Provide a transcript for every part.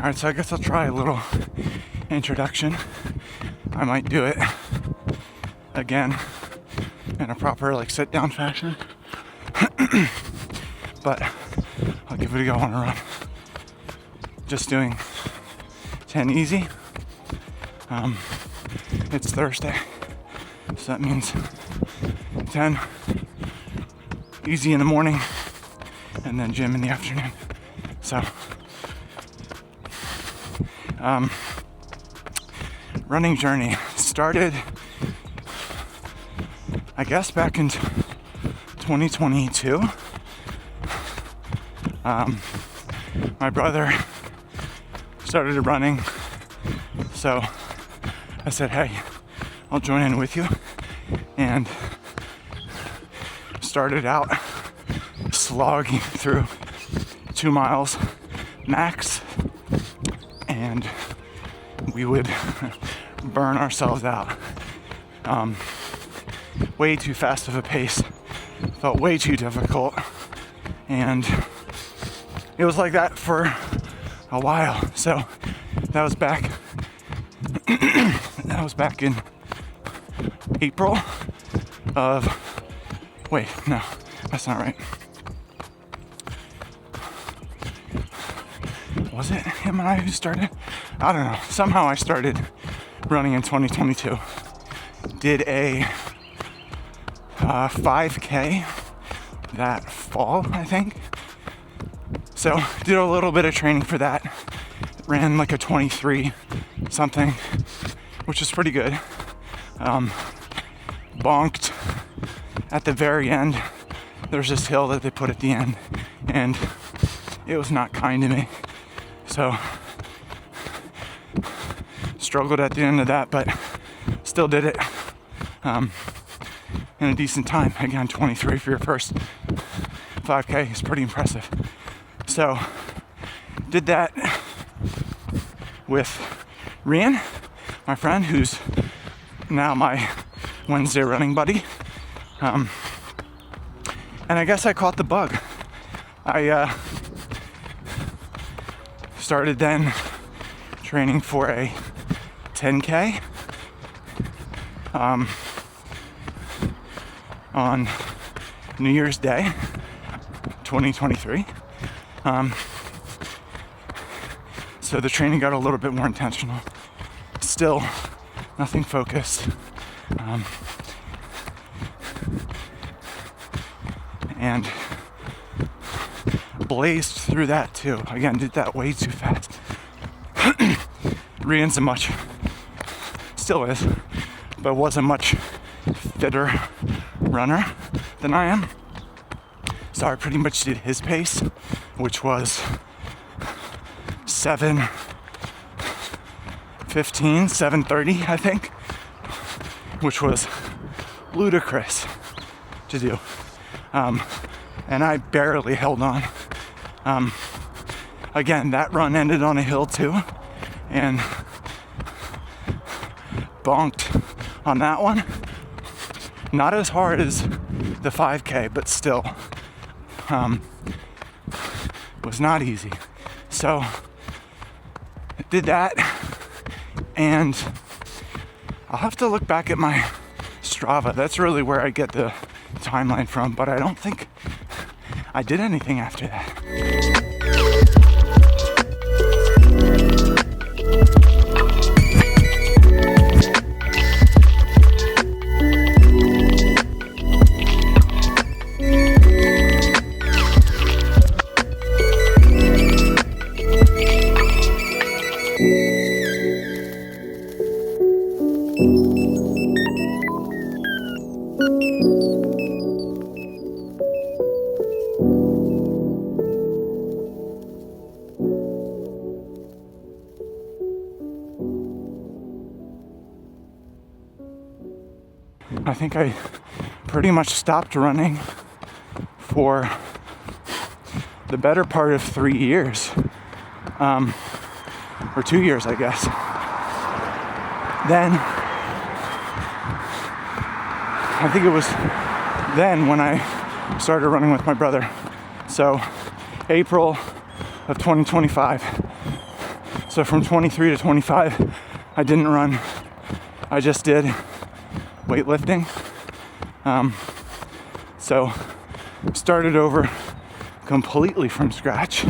Alright, so I guess I'll try a little introduction. I might do it again in a proper sit down fashion. But I'll give it a go on a run. Just doing 10 easy. It's Thursday, so that means 10 easy in the morning and then gym in the afternoon. So running journey started, I guess, back in 2022. My brother started running, so I said, hey, I'll join in with you, and started out slogging through 2 miles max, and we would burn ourselves out. Way too fast of a pace, felt way too difficult, and it was like that for a while. So that was back in April of, wait, no, that's not right. Was it him and I who started? I don't know. Somehow I started running in 2022. Did a 5K that fall, I think. So did a little bit of training for that. Ran like a 23 something, which was pretty good. Bonked at the very end. There's this hill that they put at the end, and it was not kind to me. So struggled at the end of that, but still did it in a decent time. Again, 23 for your first 5K is pretty impressive. So did that with Rian, my friend, who's now my Wednesday running buddy. And I guess I caught the bug. I started then training for a 10K on New Year's Day 2023. So the training got a little bit more intentional. Still nothing focused. And blazed through that too. Again, did that way too fast. Rian's still is, but was a much fitter runner than I am. So I pretty much did his pace, which was 7:15, 7:30, I think, which was ludicrous to do. And I barely held on. Again, that run ended on a hill too, and bonked on that one. Not as hard as the 5K, but still was not easy. So did that, and I'll have to look back at my Strava. That's really where I get the timeline from, but I don't think I did anything after that. I think I pretty much stopped running for the better part of 3 years, or 2 years, I guess. Then, I think it was then when I started running with my brother. So, April of 2025, So from 23 to 25, I didn't run. I just did weightlifting. So started over completely from scratch.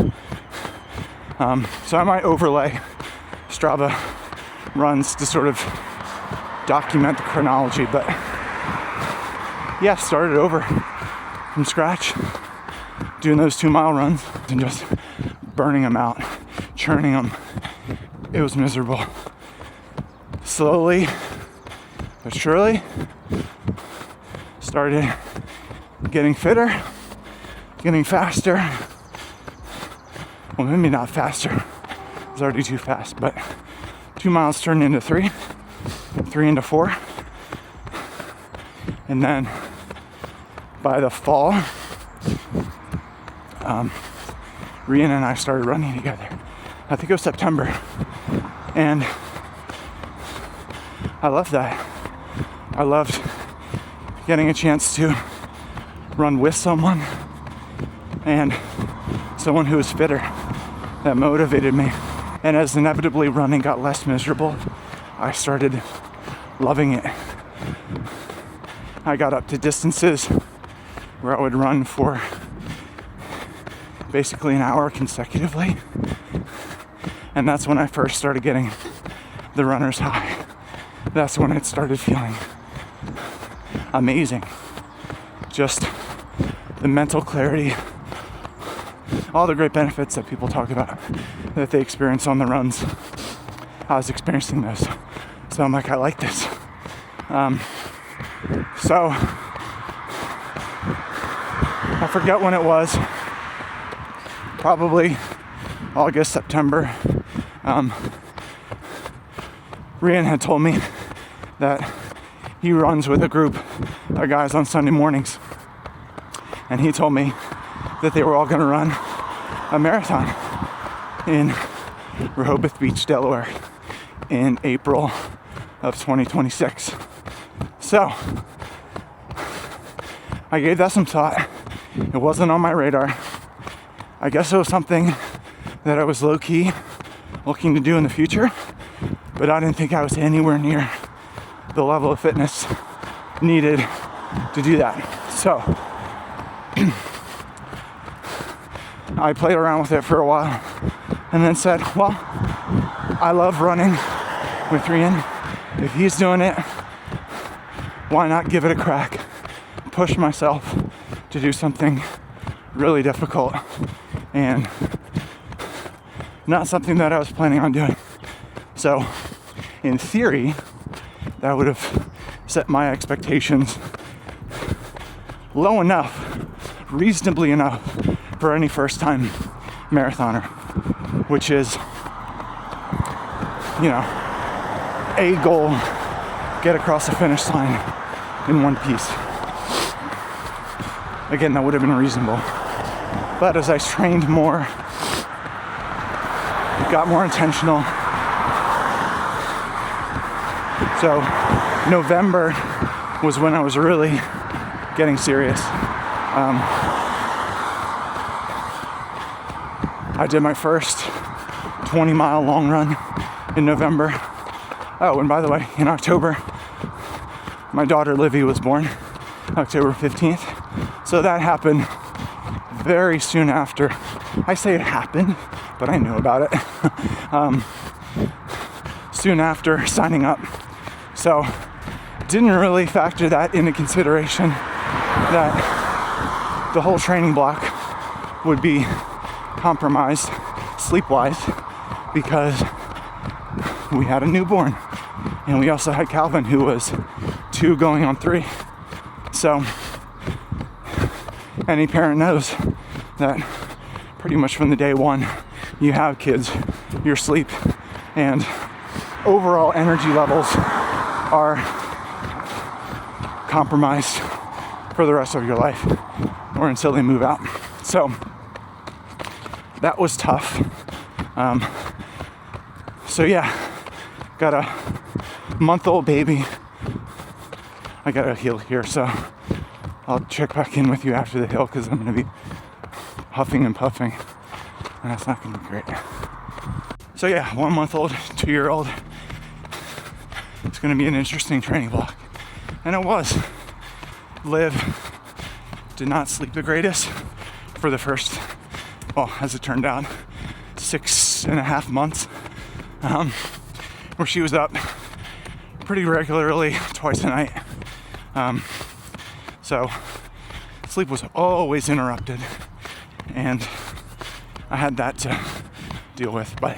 So I might overlay Strava runs to sort of document the chronology, but yeah, started over from scratch, doing those 2-mile runs and just burning them out, churning them. It was miserable. Slowly but surely started getting fitter, getting faster. Well, maybe not faster. It was already too fast, but 2 miles turned into 3, 3 into 4. And then by the fall, Rian and I started running together. I think it was September. And I loved that. I loved getting a chance to run with someone, and someone who was fitter. That motivated me. And as inevitably running got less miserable, I started loving it. I got up to distances where I would run for basically an hour consecutively. And that's when I first started getting the runner's high. That's when it started feeling amazing. Just the mental clarity, all the great benefits that people talk about that they experience on the runs. I was experiencing those. So I'm like, I like this. So I forget when it was, probably August, September. Rian had told me that he runs with a group of guys on Sunday mornings. And he told me that they were all going to run a marathon in Rehoboth Beach, Delaware in April of 2026. So I gave that some thought. It wasn't on my radar. I guess it was something that I was low-key looking to do in the future, but I didn't think I was anywhere near the level of fitness needed to do that. So I played around with it for a while and then said, well, I love running with Rian. If he's doing it, why not give it a crack? Push myself to do something really difficult and not something that I was planning on doing. So in theory, that would have set my expectations low enough, reasonably enough for any first-time marathoner, which is, you know, a goal, get across the finish line in one piece. Again, that would have been reasonable. But as I trained more, got more intentional. So November was when I was really getting serious. I did my first 20-mile long run in November. Oh, and by the way, in October, my daughter Livy was born, October 15th. So that happened very soon after. I say it happened, but I knew about it. Soon after signing up. So didn't really factor that into consideration, that the whole training block would be compromised sleep-wise because we had a newborn. And we also had Calvin, who was 2 going on 3. So any parent knows that pretty much from the day one you have kids, your sleep and overall energy levels are compromised for the rest of your life or until they move out. So that was tough. So yeah, got a month-old baby. I got a hill here, so I'll check back in with you after the hill because I'm going to be huffing and puffing, and that's not going to be great. So yeah, 1 month old, 2 year old. It's gonna be an interesting training block. And it was. Liv did not sleep the greatest for the first, well, as it turned out, 6.5 months, where she was up pretty regularly, twice a night. So sleep was always interrupted, and I had that to deal with. But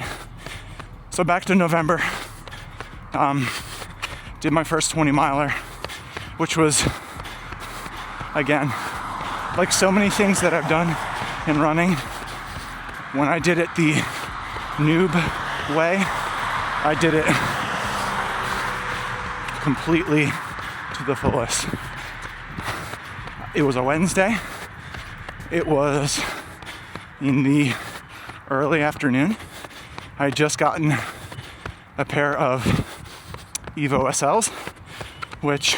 so back to November, did my first 20 miler, which was, again, like so many things that I've done in running, when I did it the noob way, I did it completely to the fullest. It was a Wednesday. It was in the early afternoon. I had just gotten a pair of Evo SLs, which,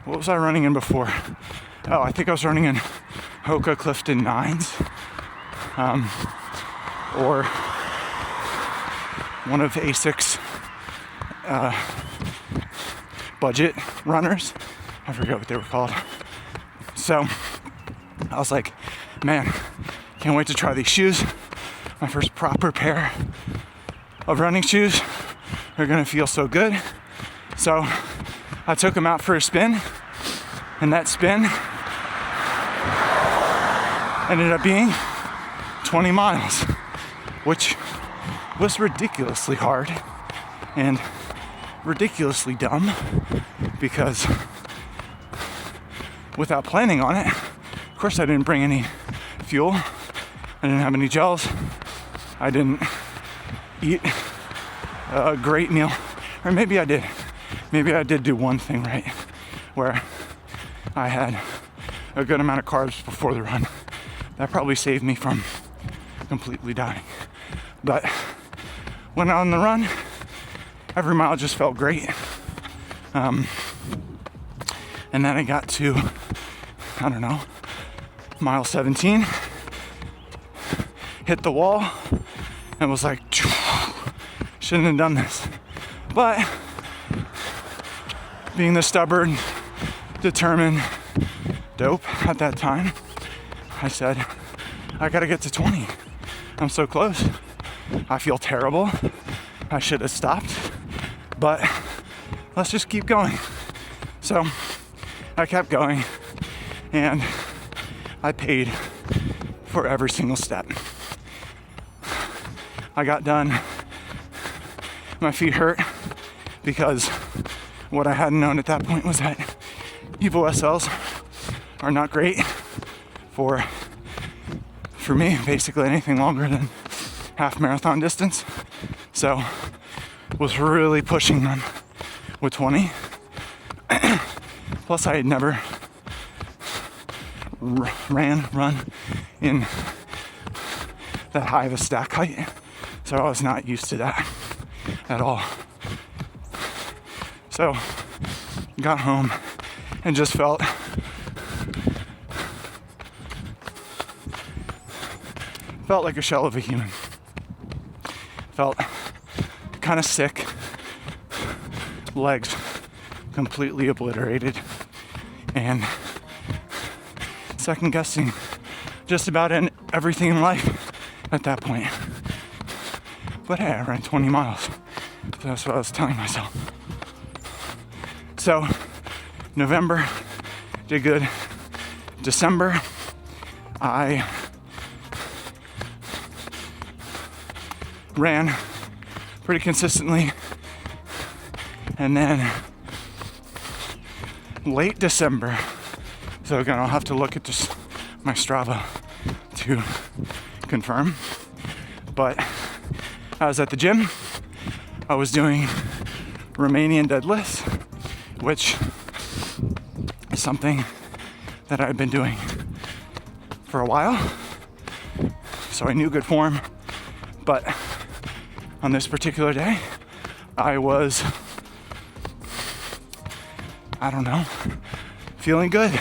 what was I running in before? Oh, I think I was running in Hoka Clifton 9s, or one of ASIC's budget runners. I forget what they were called. So I was like, man, can't wait to try these shoes. My first proper pair of running shoes. They're gonna feel so good. So I took them out for a spin, and that spin ended up being 20 miles, which was ridiculously hard and ridiculously dumb, because without planning on it, of course I didn't bring any fuel, I didn't have any gels, I didn't eat a great meal, or maybe I did. Maybe I did do one thing right, where I had a good amount of carbs before the run. That probably saved me from completely dying. But when on the run, every mile just felt great. And then I got to, I don't know, mile 17, hit the wall, and was like, shouldn't have done this. But being the stubborn, determined dope at that time, I said, I gotta get to 20. I'm so close. I feel terrible. I should have stopped, but let's just keep going. So I kept going, and I paid for every single step. I got done. My feet hurt, because what I hadn't known at that point was that Evo SLs are not great for me, basically anything longer than half marathon distance. So was really pushing them with 20. Plus I had never run in that high of a stack height, so I was not used to that at all. So got home and just felt like a shell of a human. Felt kind of sick, legs completely obliterated, and second guessing just about everything in life at that point. But hey, I ran 20 miles. So that's what I was telling myself. So November did good. December, I ran pretty consistently, and then late December, so again I'll have to look at just my Strava to confirm, but I was at the gym. I was doing Romanian deadlifts, which is something that I've been doing for a while, so I knew good form. But on this particular day, I was, I don't know, feeling good,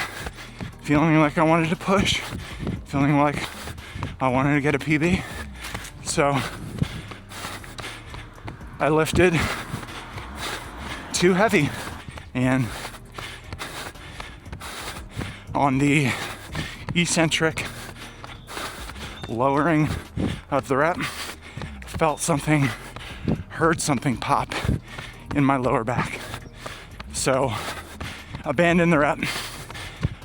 feeling like I wanted to push, feeling like I wanted to get a PB. So I lifted too heavy, and on the eccentric lowering of the rep, felt something, heard something pop in my lower back. So abandoned the rep,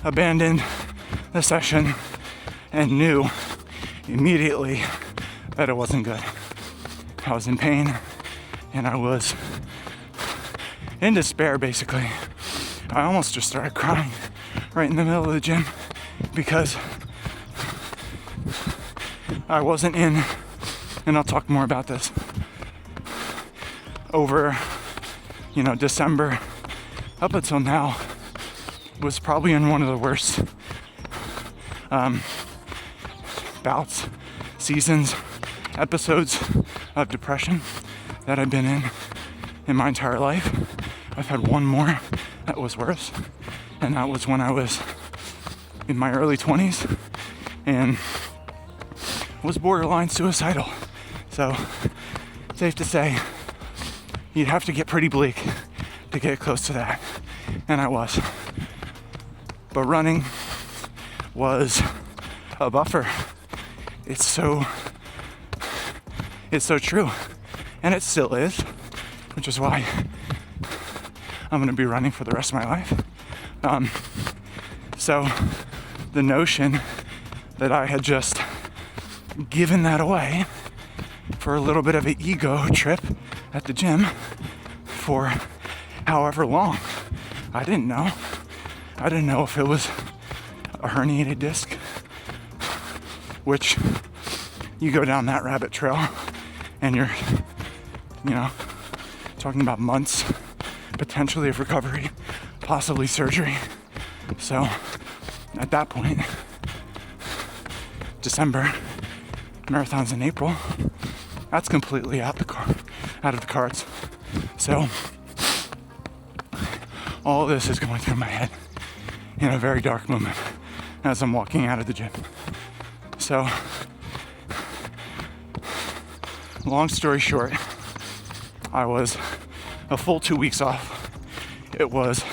abandoned the session, and knew immediately that it wasn't good. I was in pain, and I was in despair, basically. I almost just started crying right in the middle of the gym because I wasn't in, and I'll talk more about this, over, December up until now was probably in one of the worst bouts, seasons, episodes of depression that I've been in my entire life. I've had one more that was worse, and that was when I was in my early 20s and was borderline suicidal. So, safe to say, you'd have to get pretty bleak to get close to that, and I was. But running was a buffer. It's so true, and it still is, which is why I'm gonna be running for the rest of my life. So the notion that I had just given that away for a little bit of an ego trip at the gym for however long, I didn't know. I didn't know if it was a herniated disc, which you go down that rabbit trail and you're, talking about months potentially of recovery, possibly surgery. So at that point, December, marathons in April, that's completely out of the cards. So all of this is going through my head in a very dark moment as I'm walking out of the gym. So long story short, I was a full 2 weeks off. It was,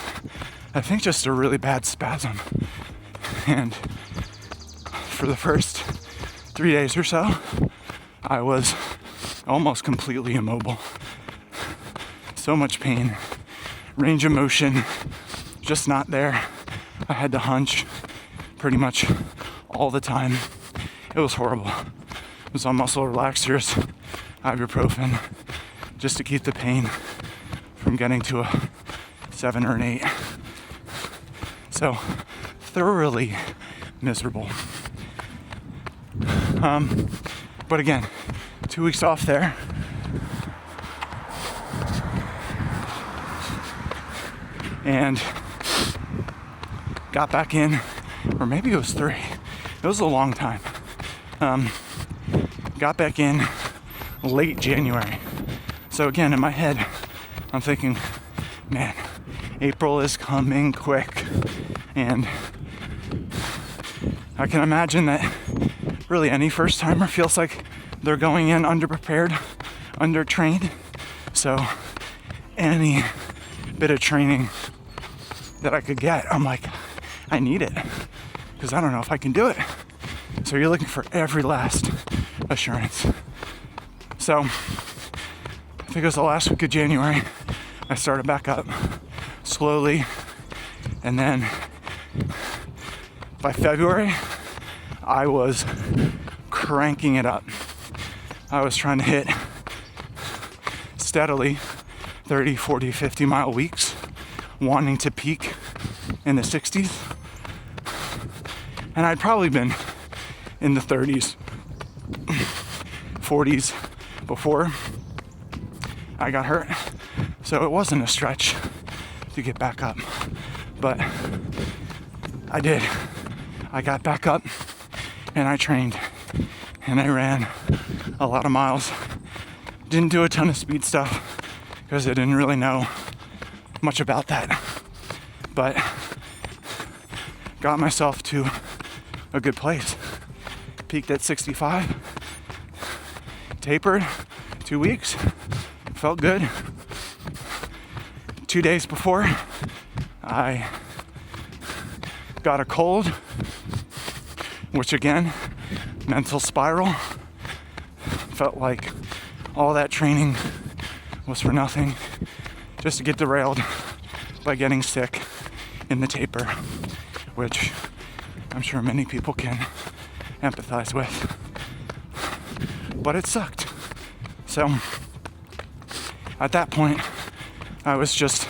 I think, just a really bad spasm. And for the first 3 days or so, I was almost completely immobile. So much pain, range of motion, just not there. I had to hunch pretty much all the time. It was horrible. It was on muscle relaxers, ibuprofen, just to keep the pain from getting to a 7 or an 8. So thoroughly miserable. But again, 2 weeks off there. And got back in, or maybe it was 3. It was a long time. Got back in late January. So again, in my head, I'm thinking, man, April is coming quick. And I can imagine that really any first timer feels like they're going in underprepared, undertrained. So any bit of training that I could get, I'm like, I need it, because I don't know if I can do it. So you're looking for every last assurance. So I think it was the last week of January, I started back up slowly, and then by February, I was cranking it up. I was trying to hit steadily 30, 40, 50 mile weeks, wanting to peak in the 60s. And I'd probably been in the 30s, 40s before I got hurt. So it wasn't a stretch to get back up. But I did. I got back up and I trained and I ran a lot of miles. Didn't do a ton of speed stuff because I didn't really know much about that. But got myself to a good place. Peaked at 65 tapered 2 weeks, felt good. 2 days before, I got a cold, which again, mental spiral. Felt like all that training was for nothing, just to get derailed by getting sick in the taper, which I'm sure many people can empathize with. But it sucked. So at that point, I was just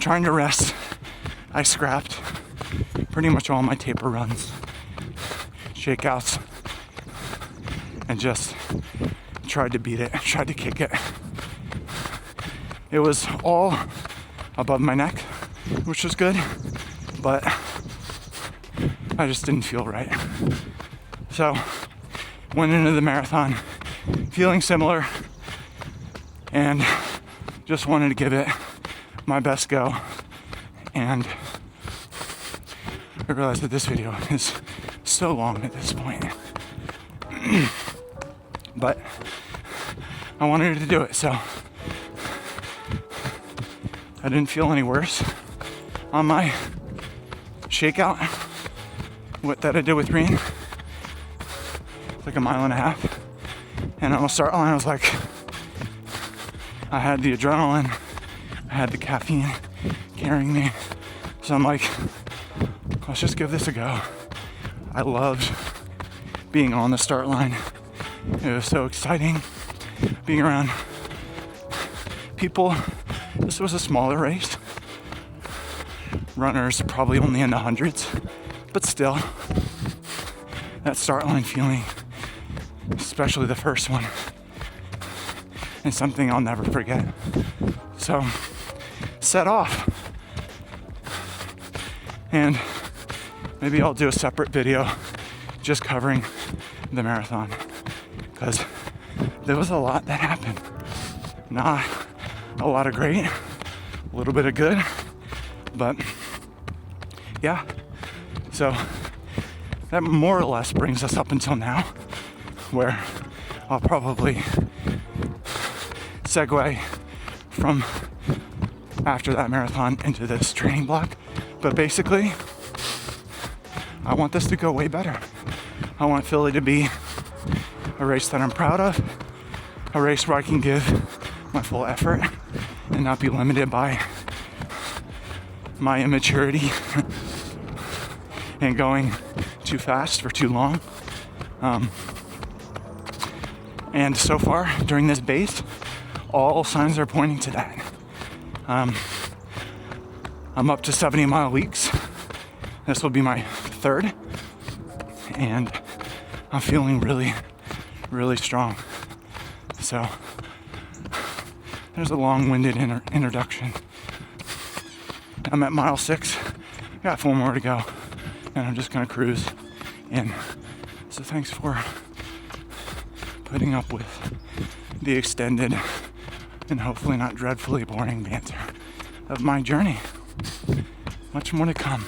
trying to rest. I scrapped pretty much all my taper runs, shakeouts, and just tried to beat it, tried to kick it. It was all above my neck, which was good, but I just didn't feel right. So went into the marathon feeling similar and just wanted to give it my best go. And I realized that this video is so long at this point. But I wanted to do it, so I didn't feel any worse on my shakeout that I did with Reen. It's like a mile and a half. And on the start line, I was like, I had the adrenaline, I had the caffeine carrying me. So I'm like, let's just give this a go. I loved being on the start line. It was so exciting being around people. This was a smaller race. Runners probably only in the hundreds, but still, that start line feeling, especially the first one, is something I'll never forget. So, set off. And maybe I'll do a separate video just covering the marathon, because there was a lot that happened. Not a lot of great, a little bit of good, but yeah. So that more or less brings us up until now, where I'll probably segue from after that marathon into this training block. But basically, I want this to go way better. I want Philly to be a race that I'm proud of, a race where I can give my full effort and not be limited by my immaturity and going too fast for too long. And so far during this base, all signs are pointing to that. I'm up to 70-mile weeks. This will be my third, and I'm feeling really, really strong. So there's a long-winded introduction. I'm at mile 6, got 4 more to go, and I'm just gonna cruise in. So thanks for putting up with the extended and hopefully not dreadfully boring banter of my journey. Much more to come.